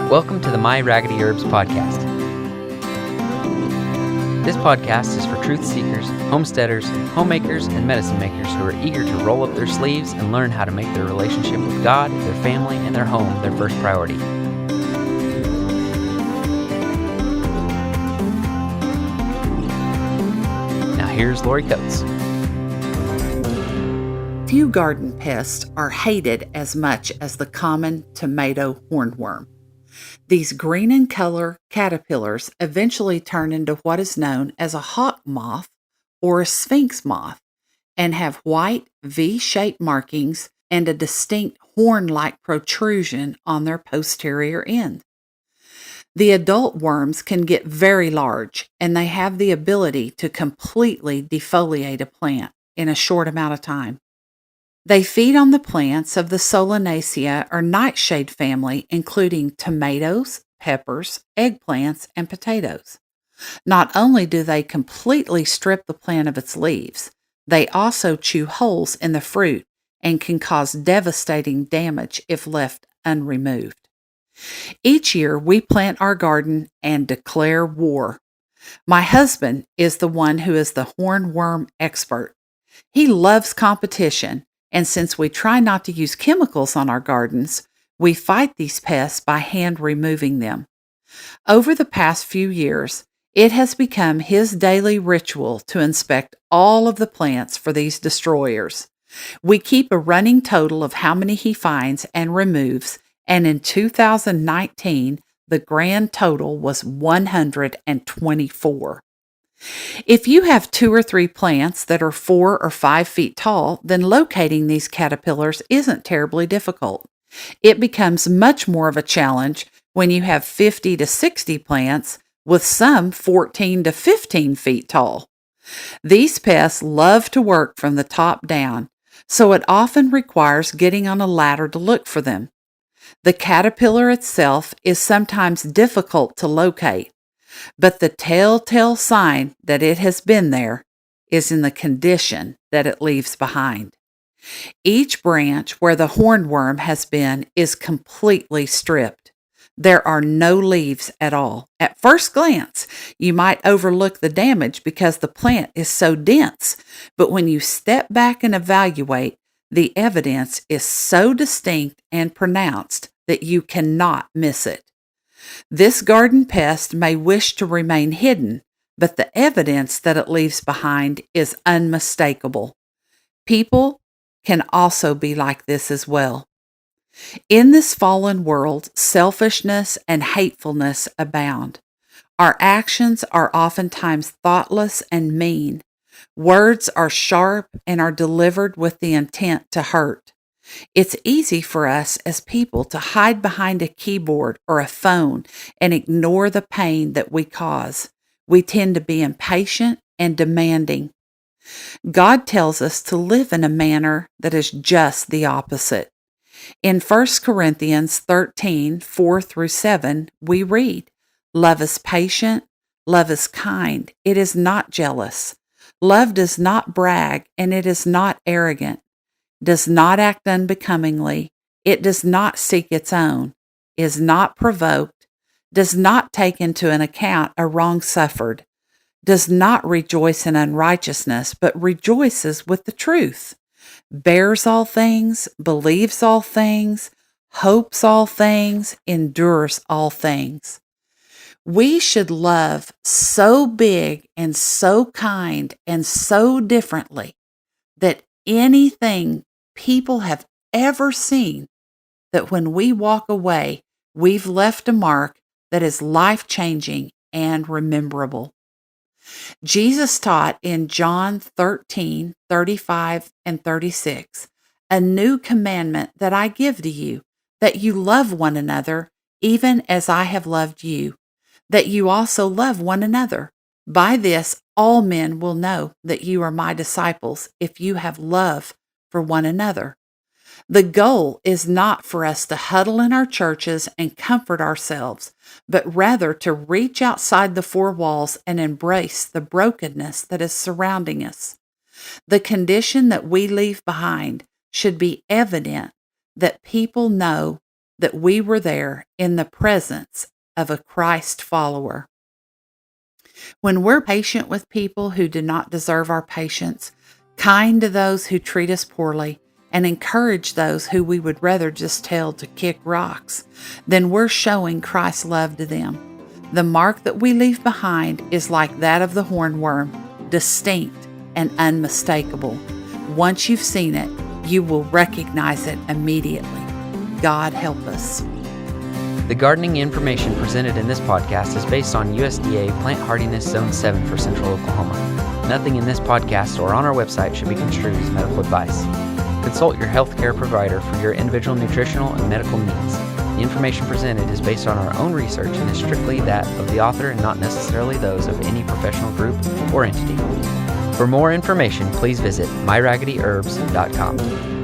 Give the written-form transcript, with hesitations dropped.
Welcome to the My Raggedy Herbs podcast. This podcast is for truth seekers, homesteaders, homemakers, and medicine makers who are eager to roll up their sleeves and learn how to make their relationship with God, their family, and their home their first priority. Now here's Lori Coates. Few garden pests are hated as much as the common tomato hornworm. These green in color caterpillars eventually turn into what is known as a hawk moth or a sphinx moth and have white V-shaped markings and a distinct horn-like protrusion on their posterior end. The adult worms can get very large, and they have the ability to completely defoliate a plant in a short amount of time. They feed on the plants of the Solanaceae or nightshade family, including tomatoes, peppers, eggplants, and potatoes. Not only do they completely strip the plant of its leaves, they also chew holes in the fruit and can cause devastating damage if left unremoved. Each year, we plant our garden and declare war. My husband is the one who is the hornworm expert. He loves competition. And since we try not to use chemicals on our gardens, we fight these pests by hand removing them. Over the past few years, it has become his daily ritual to inspect all of the plants for these destroyers. We keep a running total of how many he finds and removes, and in 2019, the grand total was 124. If you have 2 or 3 plants that are 4 or 5 feet tall, then locating these caterpillars isn't terribly difficult. It becomes much more of a challenge when you have 50 to 60 plants, with some 14 to 15 feet tall. These pests love to work from the top down, so it often requires getting on a ladder to look for them. The caterpillar itself is sometimes difficult to locate, but the telltale sign that it has been there is in the condition that it leaves behind. Each branch where the hornworm has been is completely stripped. There are no leaves at all. At first glance, you might overlook the damage because the plant is so dense, but when you step back and evaluate, the evidence is so distinct and pronounced that you cannot miss it. This garden pest may wish to remain hidden, but the evidence that it leaves behind is unmistakable. People can also be like this as well. In this fallen world, selfishness and hatefulness abound. Our actions are oftentimes thoughtless and mean. Words are sharp and are delivered with the intent to hurt. It's easy for us as people to hide behind a keyboard or a phone and ignore the pain that we cause. We tend to be impatient and demanding. God tells us to live in a manner that is just the opposite. In 1 Corinthians 13, 4-7, we read, "Love is patient, love is kind, it is not jealous. Love does not brag, and it is not arrogant. Does not act unbecomingly, it does not seek its own, is not provoked, does not take into an account a wrong suffered, does not rejoice in unrighteousness, but rejoices with the truth, bears all things, believes all things, hopes all things, endures all things." We should love so big and so kind and so differently that anything people have ever seen, that when we walk away, we've left a mark that is life-changing and rememberable. Jesus taught in John 13, 35 and 36, "A new commandment that I give to you, that you love one another, even as I have loved you, that you also love one another. By this, all men will know that you are my disciples, if you have love for one another." The goal is not for us to huddle in our churches and comfort ourselves, but rather to reach outside the 4 walls and embrace the brokenness that is surrounding us. The condition that we leave behind should be evident that people know that we were there in the presence of a Christ follower. When we're patient with people who do not deserve our patience, kind to those who treat us poorly, and encourage those who we would rather just tell to kick rocks, then we're showing Christ's love to them. The mark that we leave behind is like that of the hornworm, distinct and unmistakable. Once you've seen it, you will recognize it immediately. God help us. The gardening information presented in this podcast is based on USDA Plant Hardiness Zone 7 for Central Oklahoma. Nothing in this podcast or on our website should be construed as medical advice. Consult your healthcare provider for your individual nutritional and medical needs. The information presented is based on our own research and is strictly that of the author and not necessarily those of any professional group or entity. For more information, please visit myraggedyherbs.com.